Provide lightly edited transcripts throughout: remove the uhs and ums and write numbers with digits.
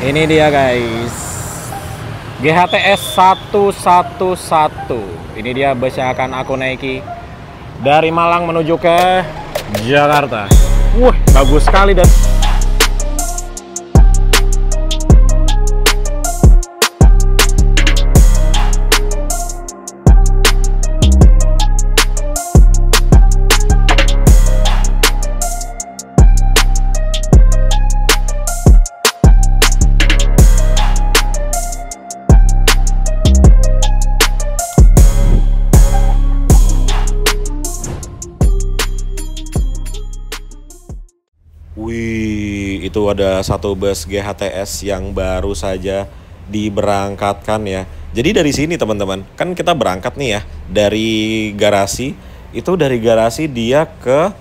Ini dia guys, GHTS 111. Ini dia bus yang akan aku naiki dari Malang menuju ke Jakarta. Wah, bagus sekali dan itu ada satu bus GHTS yang baru saja diberangkatkan ya. Jadi dari sini teman-teman, kan kita berangkat nih ya dari garasi. Itu dari garasi dia ke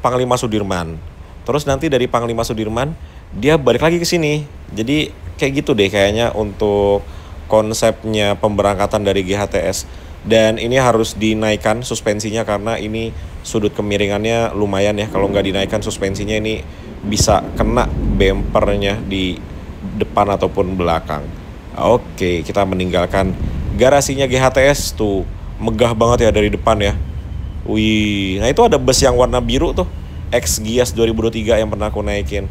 Panglima Sudirman. Terus nanti dari Panglima Sudirman dia balik lagi ke sini. Jadi kayak gitu deh kayaknya untuk konsepnya pemberangkatan dari GHTS. Dan ini harus dinaikkan suspensinya karena ini sudut kemiringannya lumayan ya. Kalau nggak dinaikkan suspensinya ini bisa kena bempernya di depan ataupun belakang. Oke, kita meninggalkan garasinya GHTS tuh. Megah banget ya dari depan ya. Wih, nah itu ada bus yang warna biru tuh, X Gias 2023 yang pernah aku naikin.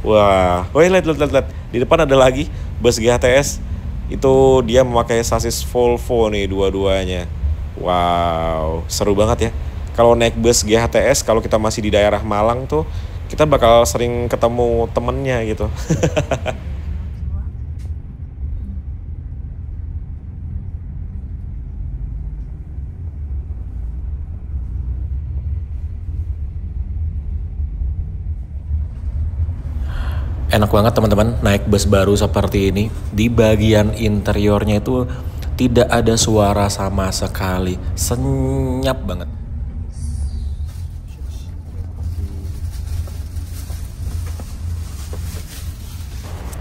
Wah, lihat. Di depan ada lagi bus GHTS. Itu dia memakai sasis Volvo nih dua-duanya. Wow, seru banget ya. Kalau naik bus GHTS, kalau kita masih di daerah Malang tuh, kita bakal sering ketemu temennya gitu. Enak banget teman-teman naik bus baru seperti ini. Di bagian interiornya itu tidak ada suara sama sekali. Senyap banget.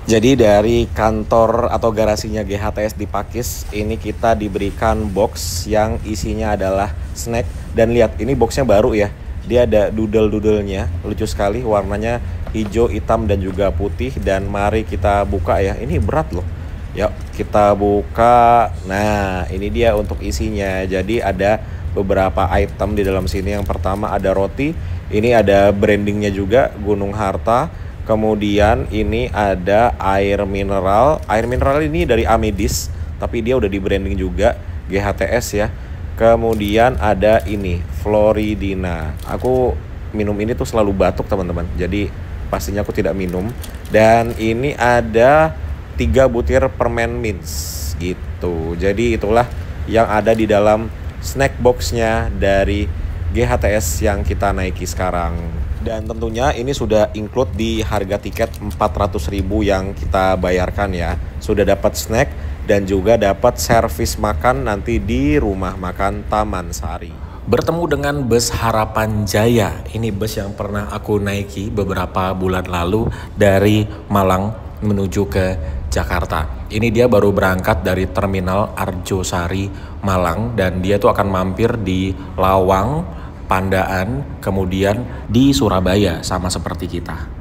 Jadi dari kantor atau garasinya GHTS di Pakis, ini kita diberikan box yang isinya adalah snack. Dan lihat, ini boxnya baru ya. Dia ada doodle-doodlenya, lucu sekali, warnanya hijau, hitam, dan juga putih. Dan mari kita buka ya, ini berat loh. Yuk kita buka. Nah ini dia untuk isinya. Jadi ada beberapa item di dalam sini. Yang pertama ada roti, ini ada brandingnya juga, Gunung Harta. Kemudian ini ada air mineral. Air mineral ini dari Amedis, tapi dia udah di branding juga GHTS ya. Kemudian ada ini Floridina. Aku minum ini tuh selalu batuk teman-teman. Jadi pastinya aku tidak minum. Dan ini ada 3 butir permen mints gitu. Jadi itulah yang ada di dalam snack boxnya dari GHTS yang kita naiki sekarang. Dan tentunya ini sudah include di harga tiket 400.000 yang kita bayarkan ya. Sudah dapat snack dan juga dapat servis makan nanti di rumah makan Taman Sari. Bertemu dengan bus Harapan Jaya. Ini bus yang pernah aku naiki beberapa bulan lalu dari Malang menuju ke Jakarta. Ini dia baru berangkat dari terminal Arjosari Malang dan dia tuh akan mampir di Lawang, Pandaan, kemudian di Surabaya sama seperti kita.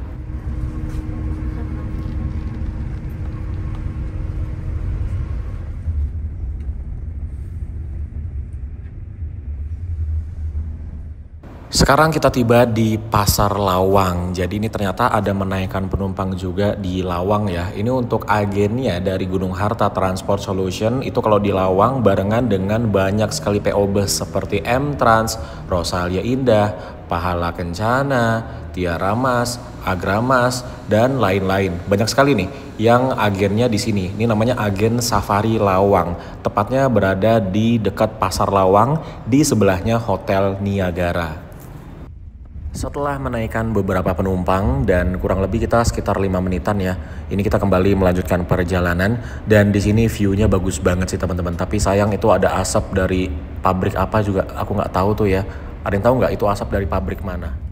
Sekarang kita tiba di Pasar Lawang. Jadi ini ternyata ada menaikkan penumpang juga di Lawang ya. Ini untuk agennya dari Gunung Harta Transport Solution. Itu kalau di Lawang barengan dengan banyak sekali PO bus seperti M-Trans, Rosalia Indah, Pahala Kencana, Tiara Mas, Agramas, dan lain-lain. Banyak sekali nih yang agennya di sini. Ini namanya agen Safari Lawang. Tepatnya berada di dekat Pasar Lawang, di sebelahnya Hotel Niagara. Setelah menaikkan beberapa penumpang dan kurang lebih kita sekitar 5 menitan ya, ini kita kembali melanjutkan perjalanan dan di sini view-nya bagus banget sih teman-teman. Tapi sayang itu ada asap dari pabrik apa juga aku nggak tahu tuh ya. Ada yang tahu nggak itu asap dari pabrik mana?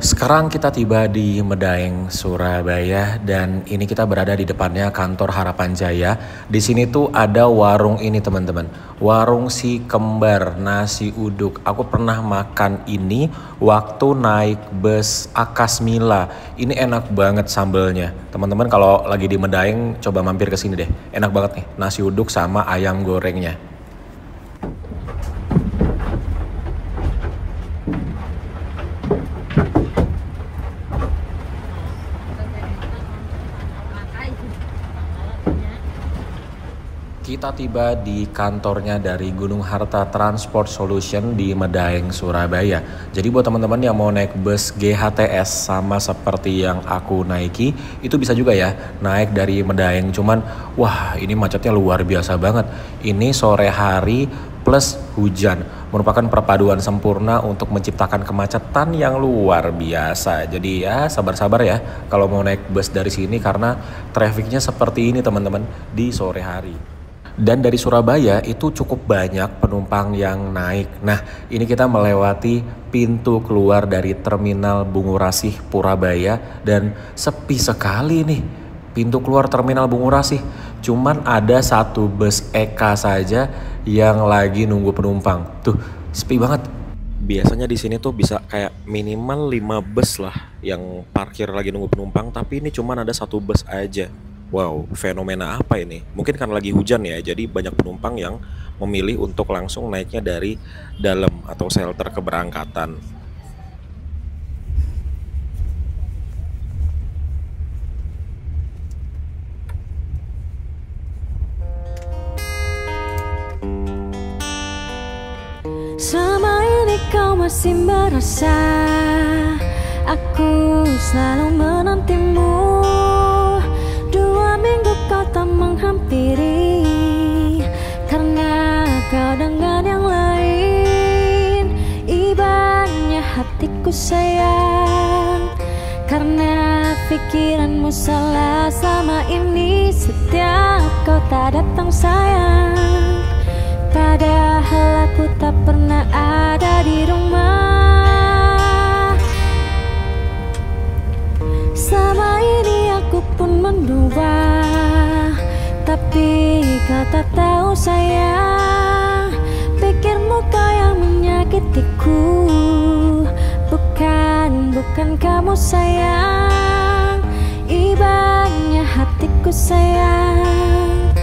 Sekarang kita tiba di Medaeng, Surabaya, dan ini kita berada di depannya kantor Harapan Jaya. Di sini tuh ada warung ini teman-teman, warung si kembar nasi uduk. Aku pernah makan ini waktu naik bus Akasmila. Ini enak banget sambelnya. Teman-teman kalau lagi di Medaeng coba mampir ke sini deh. Enak banget nih nasi uduk sama ayam gorengnya. Kita tiba di kantornya dari Gunung Harta Transport Solution di Medaeng, Surabaya. Jadi buat teman-teman yang mau naik bus GHTS sama seperti yang aku naiki, itu bisa juga ya naik dari Medaeng. Cuman wah ini macetnya luar biasa banget. Ini sore hari plus hujan. Merupakan perpaduan sempurna untuk menciptakan kemacetan yang luar biasa. Jadi ya sabar-sabar ya kalau mau naik bus dari sini karena trafficnya seperti ini teman-teman di sore hari. Dan dari Surabaya itu cukup banyak penumpang yang naik. Nah, ini kita melewati pintu keluar dari Terminal Bungurasih Purabaya dan sepi sekali nih. Pintu keluar Terminal Bungurasih. Cuman ada satu bus EKA saja yang lagi nunggu penumpang. Tuh, sepi banget. Biasanya di sini tuh bisa kayak minimal 5 bus lah yang parkir lagi nunggu penumpang, tapi ini cuman ada satu bus aja. Wow, fenomena apa ini? Mungkin karena lagi hujan ya, jadi banyak penumpang yang memilih untuk langsung naiknya dari dalam atau shelter keberangkatan. Selama ini kau masih merasa aku selalu menantimu. 2 minggu kau tak menghampiri karena kau dengan yang lain. Ibanya hatiku sayang karena pikiranmu salah sama ini. Setiap kau tak datang sayang, padahal aku tak pernah ada di rumah. Selama ini aku pun mendua, tapi kau tak tahu sayang. Pikirmu kau yang menyakitiku, bukan kamu sayang. Ibanya hatiku sayang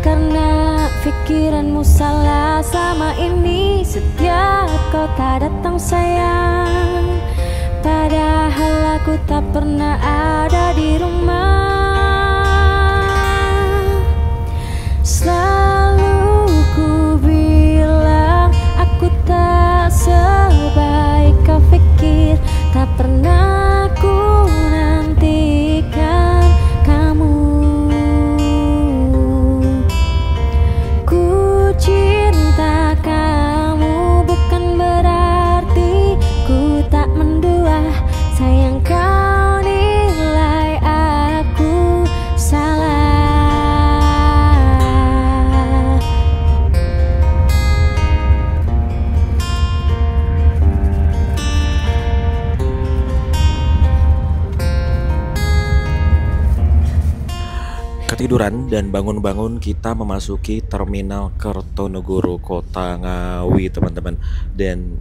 karena pikiranmu salah sama ini. Setiap kau tak datang sayang, padahal aku tak pernah ada di rumah. Selalu ku bilang aku tak sebaik kau pikir. Tak pernah ku nantikan kamu. Ku cinta kamu bukan berarti ku tak mendua. Sayang kau nilai aku salah. Ketiduran dan bangun-bangun kita memasuki Terminal Kertonegoro, Kota Ngawi teman-teman. Dan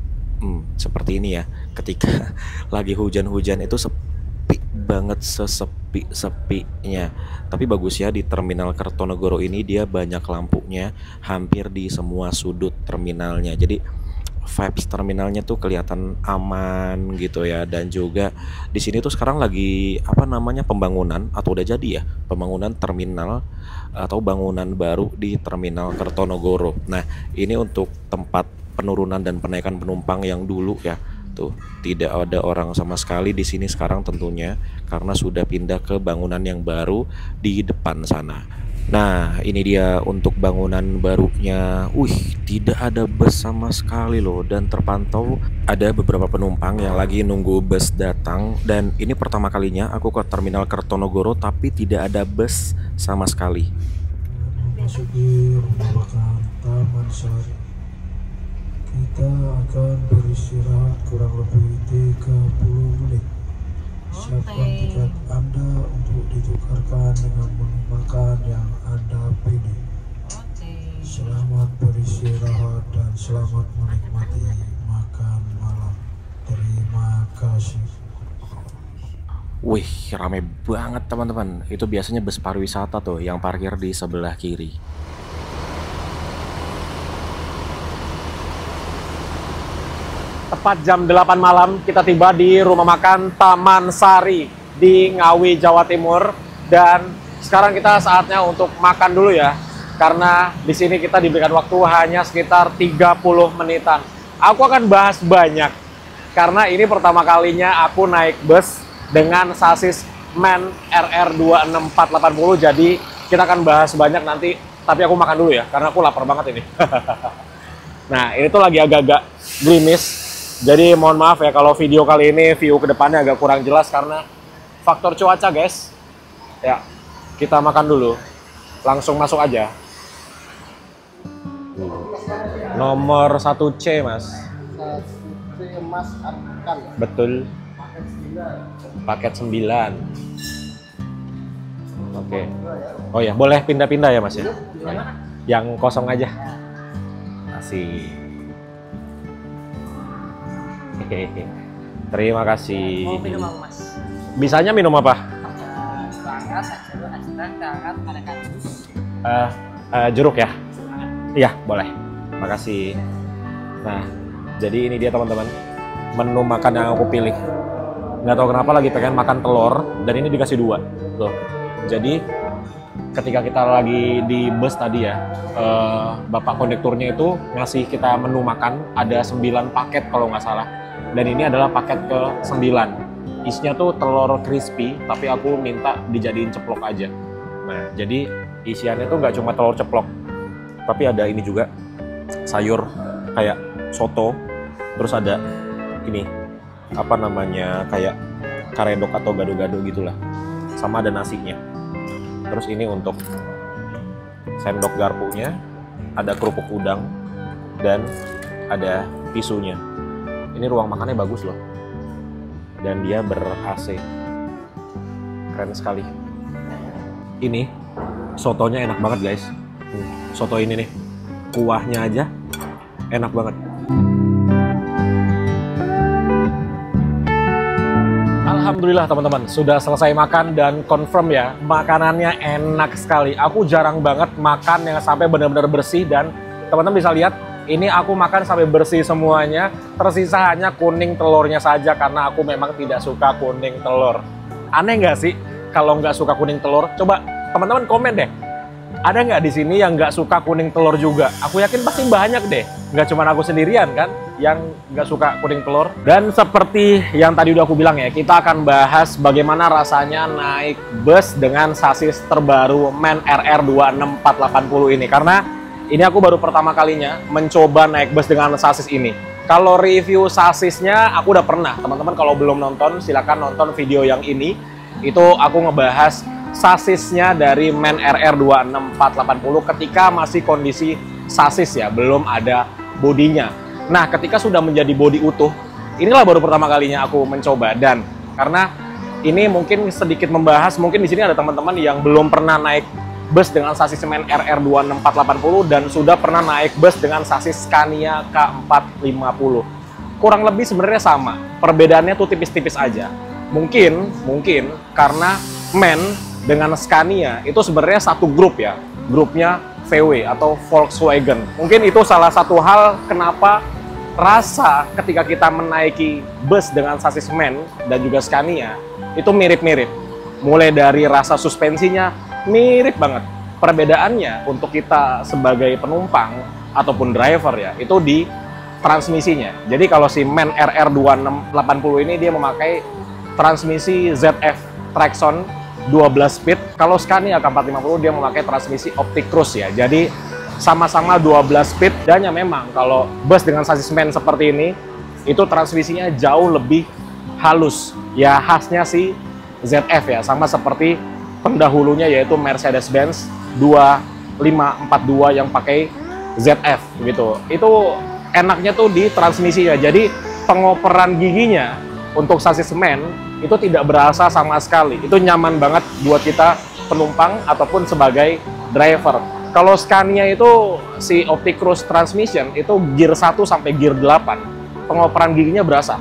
seperti ini ya, ketika lagi hujan-hujan itu sepi banget, sesepi-sepinya. Tapi bagus ya di Terminal Kertonegoro ini dia banyak lampunya hampir di semua sudut terminalnya. Jadi vibes terminalnya tuh kelihatan aman gitu ya. Dan juga di sini tuh sekarang lagi pembangunan atau udah jadi ya pembangunan terminal atau bangunan baru di Terminal Kertonegoro. Nah, ini untuk tempat penurunan dan penaikan penumpang yang dulu ya. Tuh, tidak ada orang sama sekali di sini sekarang tentunya karena sudah pindah ke bangunan yang baru di depan sana. Nah, ini dia untuk bangunan barunya. Tidak ada bus sama sekali loh. Dan terpantau ada beberapa penumpang yang lagi nunggu bus datang. Dan ini pertama kalinya aku ke Terminal Kertonegoro tapi tidak ada bus sama sekali. Memasuki rumah makan Taman Sari. Kita akan beristirahat kurang lebih 30 menit. ditukarkan dengan menu makan yang Anda pilih. Selamat beristirahat dan selamat menikmati makan malam. Terima kasih. Wih, rame banget teman-teman. Itu biasanya bus pariwisata tuh yang parkir di sebelah kiri. Tepat jam 8 malam kita tiba di rumah makan Taman Sari di Ngawi, Jawa Timur. Dan sekarang kita saatnya untuk makan dulu ya. Karena di sini kita diberikan waktu hanya sekitar 30 menitan. Aku akan bahas banyak. Karena ini pertama kalinya aku naik bus dengan sasis MAN RR26480. Jadi kita akan bahas banyak nanti. Tapi aku makan dulu ya, karena aku lapar banget ini. Nah, ini tuh lagi agak-agak gerimis. Jadi mohon maaf ya kalau video kali ini view ke depannya agak kurang jelas karena faktor cuaca guys. Ya, kita makan dulu. Langsung masuk aja. Nomor 1C mas. 1C mas akan. Betul. Paket 9. Oke. Oh ya, boleh pindah-pindah ya mas ya? Yang kosong aja. Asik. Terima kasih. Mau minum apa mas? Bisanya minum apa? Bangkas, jeruk, asam, karat, ada kardus. Jeruk ya? Iya, boleh. Makasih. Nah, jadi ini dia teman-teman. Menu makan yang aku pilih. Nggak tahu kenapa lagi pengen makan telur, dan ini dikasih 2. Tuh. Jadi, ketika kita lagi di bus tadi ya, bapak kondekturnya itu ngasih kita menu makan, ada 9 paket kalau nggak salah. Dan ini adalah paket ke-9. Isinya tuh telur crispy, tapi aku minta dijadiin ceplok aja. Nah, jadi isiannya tuh nggak cuma telur ceplok, tapi ada ini juga, sayur kayak soto, terus ada ini, apa namanya, kayak karedok atau gado-gado gitulah. Sama ada nasinya. Terus ini untuk sendok garpunya, ada kerupuk udang, dan ada tisunya. Ini ruang makannya bagus loh. Dan dia ber-AC. Keren sekali. Ini sotonya enak banget guys. Soto ini nih, kuahnya aja enak banget. Alhamdulillah teman-teman, sudah selesai makan dan confirm ya, makanannya enak sekali. Aku jarang banget makan yang sampai benar-benar bersih, dan teman-teman bisa lihat, ini aku makan sampai bersih semuanya, tersisa hanya kuning telurnya saja karena aku memang tidak suka kuning telur. Aneh nggak sih kalau nggak suka kuning telur? Coba teman-teman komen deh, ada nggak di sini yang nggak suka kuning telur juga? Aku yakin pasti banyak deh, nggak cuma aku sendirian kan yang nggak suka kuning telur. Dan seperti yang tadi udah aku bilang ya, kita akan bahas bagaimana rasanya naik bus dengan sasis terbaru MAN RR26480 ini. Karena ini aku baru pertama kalinya mencoba naik bus dengan sasis ini. Kalau review sasisnya aku udah pernah. Teman-teman kalau belum nonton, silakan nonton video yang ini. Itu aku ngebahas sasisnya dari MAN RR26480 ketika masih kondisi sasis ya, belum ada bodinya. Nah, ketika sudah menjadi bodi utuh, inilah baru pertama kalinya aku mencoba. Dan karena ini mungkin sedikit membahas, mungkin di sini ada teman-teman yang belum pernah naik bus dengan sasis MAN RR26480 dan sudah pernah naik bus dengan sasis Scania K450. Kurang lebih sebenarnya sama, perbedaannya tuh tipis-tipis aja. Mungkin karena MAN dengan Scania itu sebenarnya satu grup ya, grupnya VW atau Volkswagen. Mungkin itu salah satu hal kenapa rasa ketika kita menaiki bus dengan sasis MAN dan juga Scania itu mirip-mirip. Mulai dari rasa suspensinya mirip banget. Perbedaannya untuk kita sebagai penumpang ataupun driver ya, itu di transmisinya. Jadi kalau si MAN RR2680 ini dia memakai transmisi ZF Traxxon 12 speed. Kalau Scania K450 dia memakai transmisi Optic Cruise ya. Jadi sama-sama 12 speed. Dan ya memang kalau bus dengan sasis MAN seperti ini, itu transmisinya jauh lebih halus. Ya khasnya si ZF ya, sama seperti pendahulunya yaitu Mercedes-Benz 2542 yang pakai ZF gitu. Itu enaknya tuh di transmisinya. Jadi pengoperan giginya untuk sasis men itu tidak berasa sama sekali. Itu nyaman banget buat kita penumpang ataupun sebagai driver. Kalau Scania itu si Optic Cruise Transmission itu gear 1 sampai gear 8, pengoperan giginya berasa.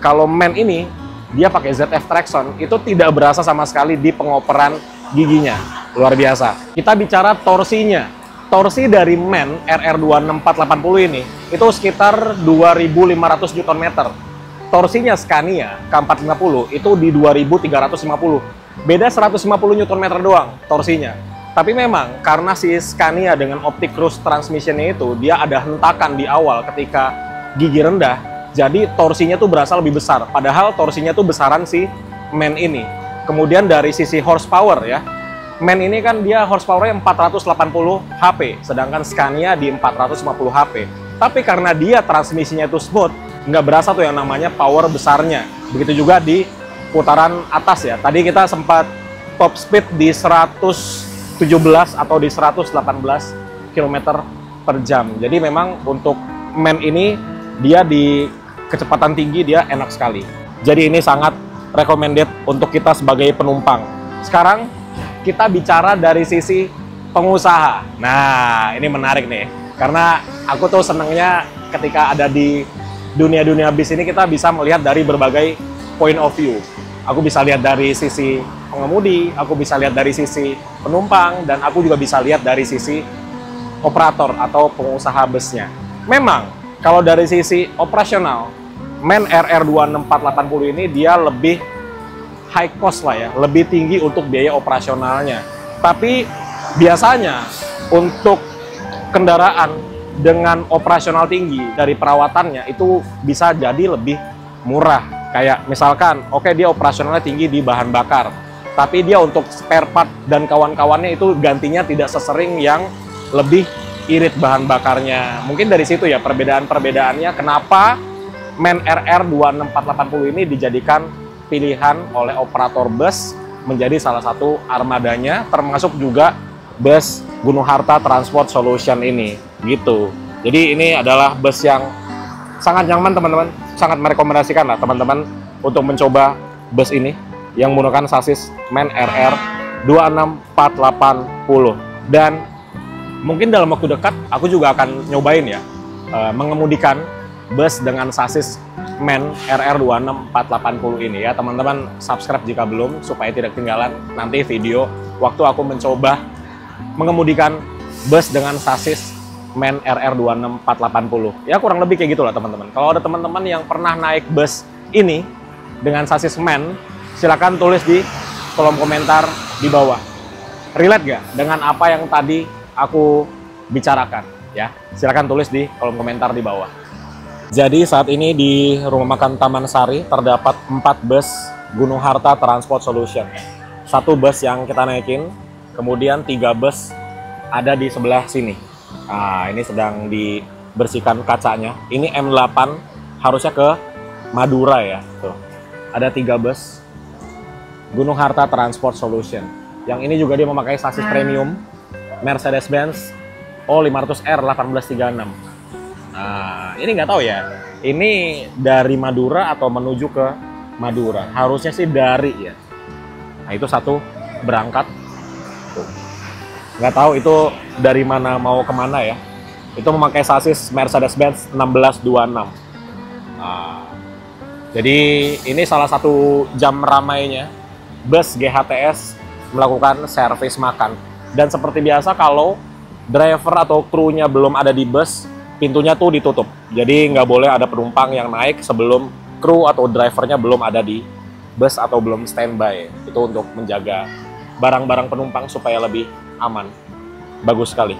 Kalau men ini dia pakai ZF Traxxon, itu tidak berasa sama sekali di pengoperan giginya. Luar biasa. Kita bicara torsinya. Torsi dari men RR26480 ini itu sekitar 2500 Nm. Torsinya Scania K450 itu di 2350. Beda 150 Nm doang torsinya. Tapi memang karena si Scania dengan Optic Cruise Transmission-nya itu dia ada hentakan di awal ketika gigi rendah, jadi torsinya tuh berasa lebih besar. Padahal torsinya tuh besaran si men ini. Kemudian dari sisi horsepower ya, men ini kan dia horsepower-nya 480 HP, sedangkan Scania di 450 HP. Tapi karena dia transmisinya itu smooth, nggak berasa tuh yang namanya power besarnya. Begitu juga di putaran atas ya. Tadi kita sempat top speed di 117 atau di 118 km per jam. Jadi memang untuk men ini dia di kecepatan tinggi dia enak sekali. Jadi ini sangat recommended untuk kita sebagai penumpang. Sekarang kita bicara dari sisi pengusaha. Nah, ini menarik nih. Karena aku tuh senengnya ketika ada di dunia-dunia bis ini kita bisa melihat dari berbagai point of view. Aku bisa lihat dari sisi pengemudi, aku bisa lihat dari sisi penumpang, dan aku juga bisa lihat dari sisi operator atau pengusaha busnya. Memang, kalau dari sisi operasional, men RR26480 ini dia lebih high cost lah ya, lebih tinggi untuk biaya operasionalnya. Tapi biasanya untuk kendaraan dengan operasional tinggi dari perawatannya itu bisa jadi lebih murah. Kayak misalkan, oke dia operasionalnya tinggi di bahan bakar, tapi dia untuk spare part dan kawan-kawannya itu gantinya tidak sesering yang lebih irit bahan bakarnya. Mungkin dari situ ya perbedaan-perbedaannya kenapa men RR26480 ini dijadikan pilihan oleh operator bus menjadi salah satu armadanya, termasuk juga bus Gunung Harta Transport Solution ini, gitu. Jadi ini adalah bus yang sangat nyaman teman-teman, sangat merekomendasikan lah teman-teman untuk mencoba bus ini yang menggunakan sasis men RR26480. Dan mungkin dalam waktu dekat aku juga akan nyobain ya mengemudikan bus dengan sasis men RR26480 ini ya. Teman-teman subscribe jika belum supaya tidak ketinggalan nanti video waktu aku mencoba mengemudikan bus dengan sasis men RR26480. Ya kurang lebih kayak gitulah teman-teman. Kalau ada teman-teman yang pernah naik bus ini dengan sasis men, silakan tulis di kolom komentar di bawah. Relate gak dengan apa yang tadi aku bicarakan ya? Silakan tulis di kolom komentar di bawah. Jadi saat ini di Rumah Makan Taman Sari terdapat 4 bus Gunung Harta Transport Solution. 1 bus yang kita naikin, kemudian 3 bus ada di sebelah sini. Nah, ini sedang dibersihkan kacanya. Ini M8 harusnya ke Madura ya. Tuh. Ada 3 bus Gunung Harta Transport Solution. Yang ini juga dia memakai sasis premium Mercedes-Benz O500R 1836. Nah, ini nggak tahu ya, ini dari Madura atau menuju ke Madura. Harusnya sih dari ya. Nah, itu 1 berangkat. Tuh. Nggak tahu itu dari mana mau kemana ya. Itu memakai sasis Mercedes-Benz 1626. Nah, jadi ini salah satu jam ramainya bus GHTS melakukan servis makan. Dan seperti biasa kalau driver atau krunya belum ada di bus, pintunya tuh ditutup. Jadi nggak boleh ada penumpang yang naik sebelum kru atau drivernya belum ada di bus atau belum standby. Itu untuk menjaga barang-barang penumpang supaya lebih aman. Bagus sekali.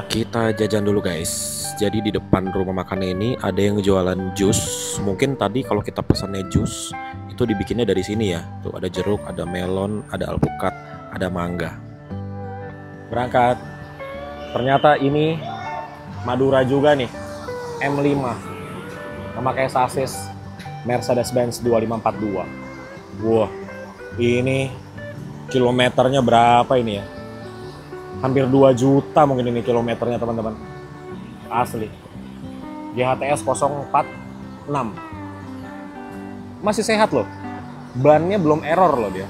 Kita jajan dulu guys. Jadi di depan rumah makan ini ada yang jualan jus. Mungkin tadi kalau kita pesannya jus itu dibikinnya dari sini ya. Tuh ada jeruk, ada melon, ada alpukat, ada mangga. Berangkat. Ternyata ini Madura juga nih, M5 memakai sasis Mercedes-Benz 2542. Wah, ini kilometernya berapa ini ya? Hampir 2 juta mungkin ini kilometernya teman-teman. Asli. GHTS 046. masih sehat loh. Bannya belum error loh dia.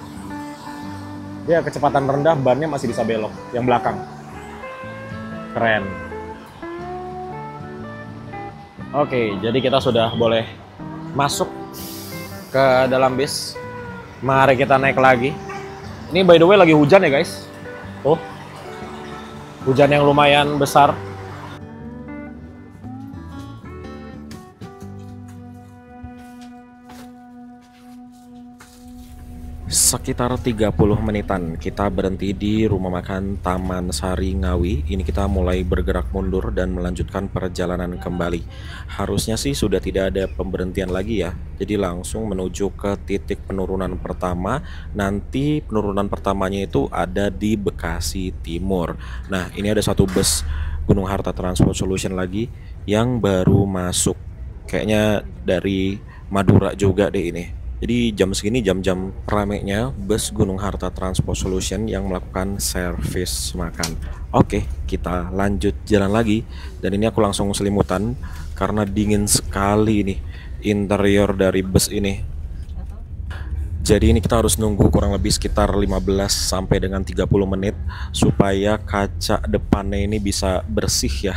Dia kecepatan rendah, bannya masih bisa belok. Yang belakang. Keren. Oke, jadi kita sudah boleh masuk ke dalam bis. Mari kita naik lagi. Ini by the way lagi hujan ya guys. Tuh. Hujan yang lumayan besar. Sekitar 30 menitan kita berhenti di rumah makan Taman Sari Ngawi. Ini kita mulai bergerak mundur dan melanjutkan perjalanan kembali. Harusnya sih sudah tidak ada pemberhentian lagi ya. Jadi langsung menuju ke titik penurunan pertama. Nanti penurunan pertamanya itu ada di Bekasi Timur. Nah, ini ada satu bus Gunung Harta Transport Solution lagi yang baru masuk. Kayaknya dari Madura juga deh ini. Jadi jam segini jam-jam ramenya bus Gunung Harta Transport Solution yang melakukan servis makan. Oke, kita lanjut jalan lagi. Dan ini aku langsung selimutan karena dingin sekali nih interior dari bus ini. Jadi ini kita harus nunggu kurang lebih sekitar 15 sampai dengan 30 menit supaya kaca depannya ini bisa bersih ya.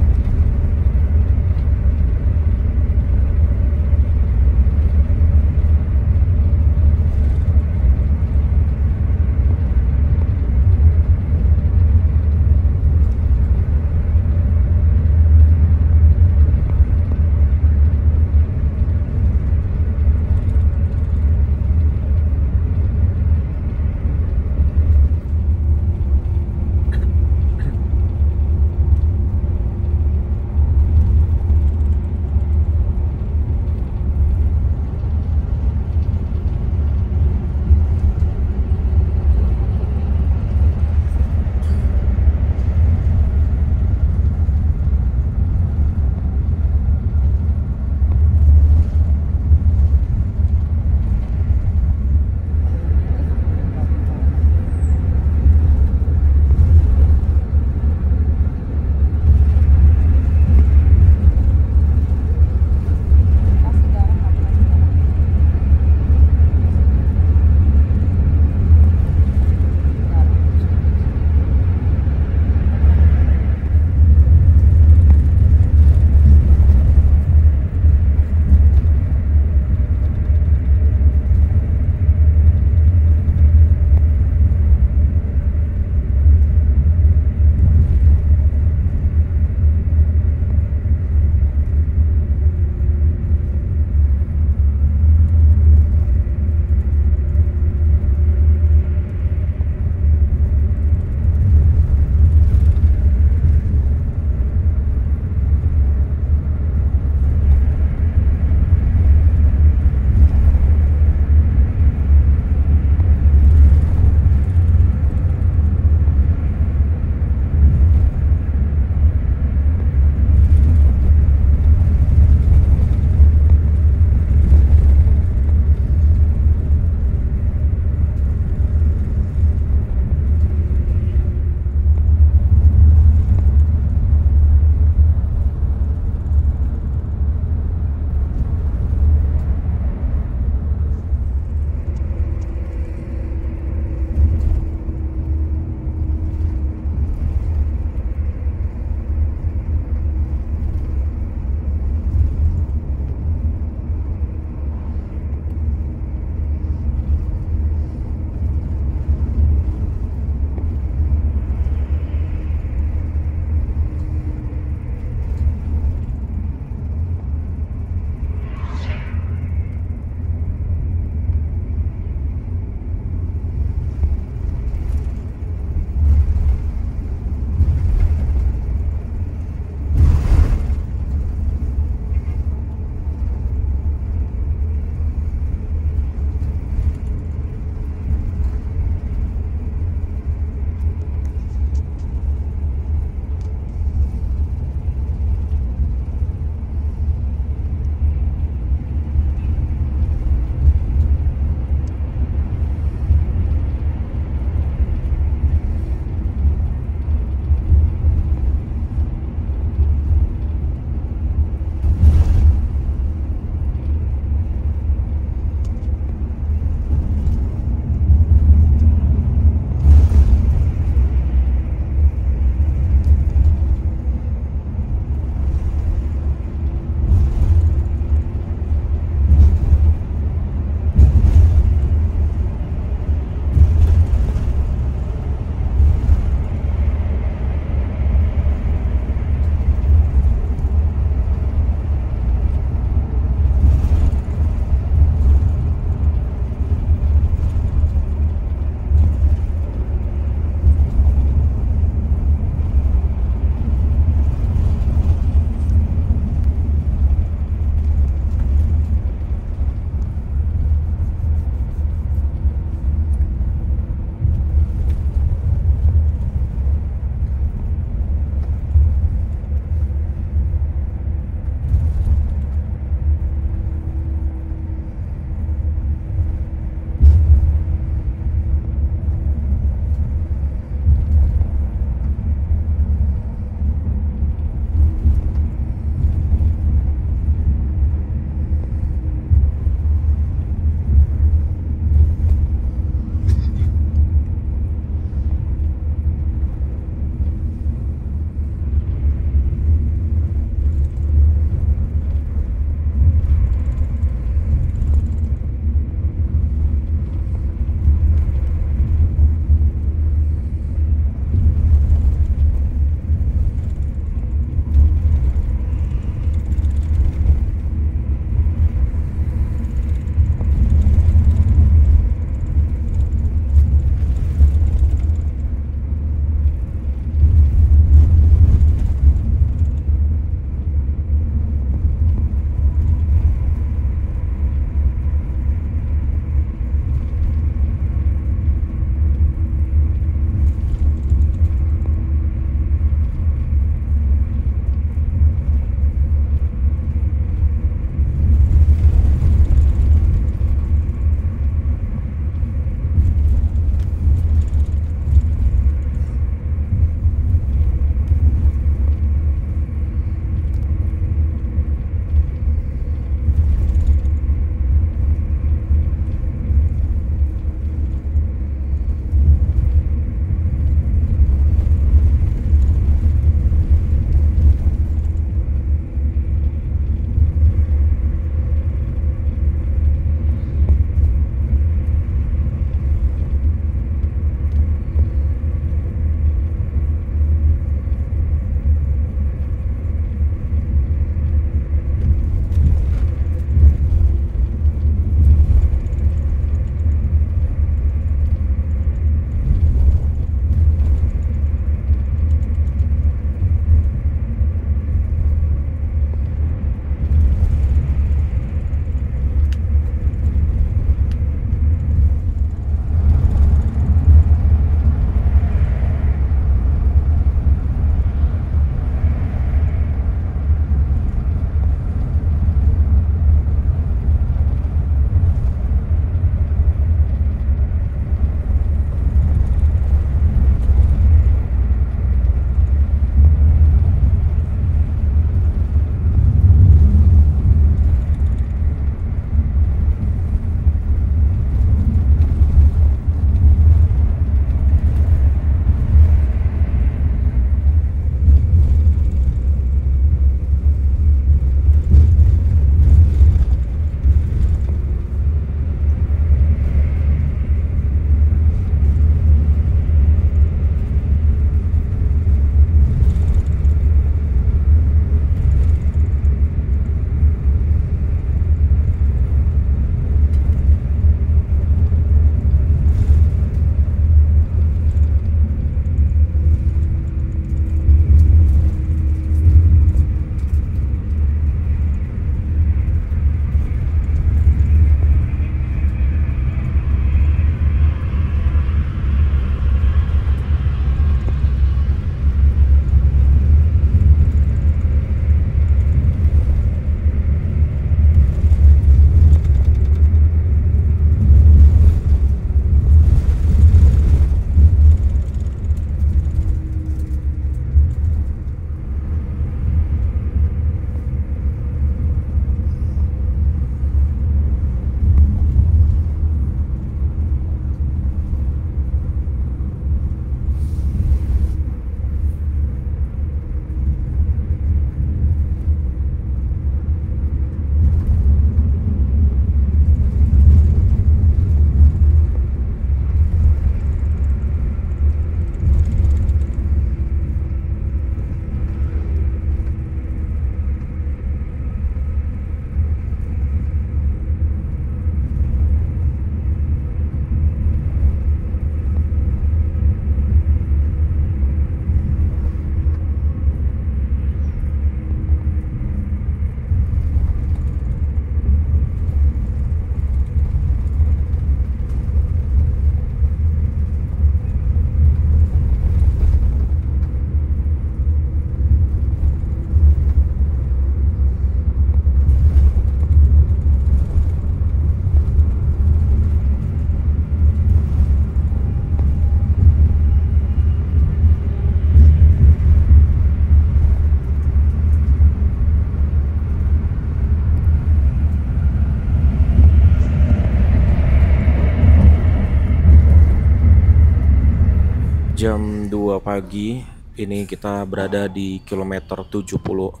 Jam 2 pagi, ini kita berada di kilometer 74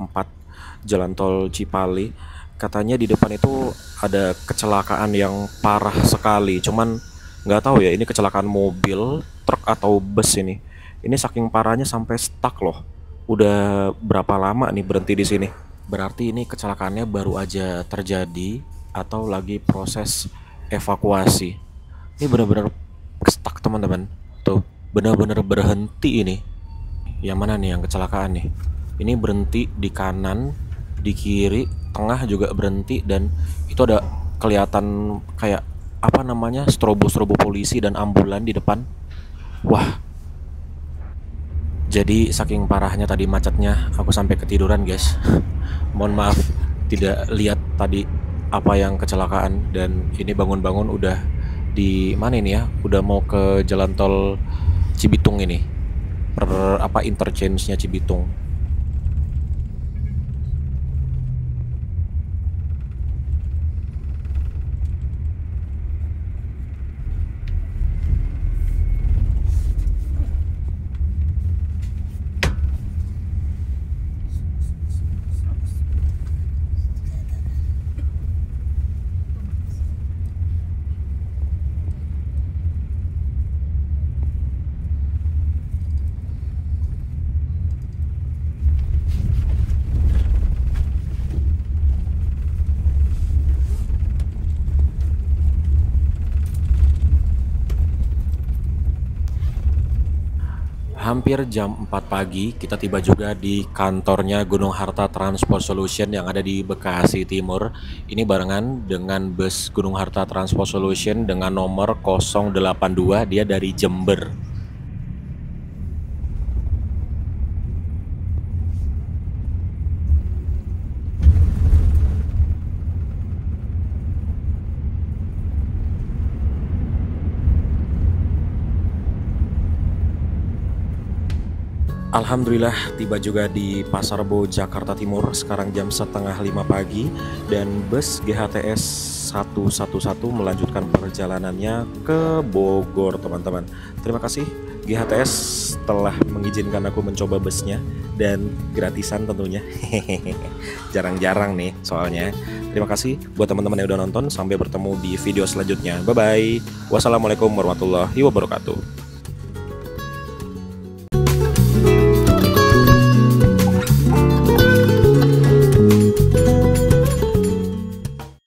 Jalan Tol Cipali. Katanya di depan itu ada kecelakaan yang parah sekali. Cuman nggak tahu ya ini kecelakaan mobil, truk atau bus ini. Ini saking parahnya sampai stuck loh. Udah berapa lama nih berhenti di sini? Berarti ini kecelakaannya baru aja terjadi atau lagi proses evakuasi. Ini benar-benar stuck teman-teman. Tuh, benar-benar berhenti ini. Yang mana nih yang kecelakaan nih? Ini berhenti di kanan, di kiri, tengah juga berhenti, dan itu ada kelihatan kayak apa namanya, strobo-strobo polisi dan ambulan di depan. Wah. Jadi saking parahnya tadi macetnya, aku sampai ketiduran guys. Mohon maaf tidak lihat tadi apa yang kecelakaan, dan ini bangun-bangun udah di mana ini ya? Udah mau ke jalan tol Cibitung ini. Interchange-nya Cibitung. Hampir jam 4 pagi kita tiba juga di kantornya Gunung Harta Transport Solution yang ada di Bekasi Timur. Ini barengan dengan bus Gunung Harta Transport Solution dengan nomor 082, dia dari Jember. Alhamdulillah tiba juga di Pasar Rebo, Jakarta Timur. Sekarang jam setengah 5 pagi dan bus GHTS 111 melanjutkan perjalanannya ke Bogor teman-teman. Terima kasih GHTS telah mengizinkan aku mencoba busnya, dan gratisan tentunya. Jarang-jarang nih soalnya. Terima kasih buat teman-teman yang udah nonton. Sampai bertemu di video selanjutnya. Bye bye. Wassalamualaikum warahmatullahi wabarakatuh.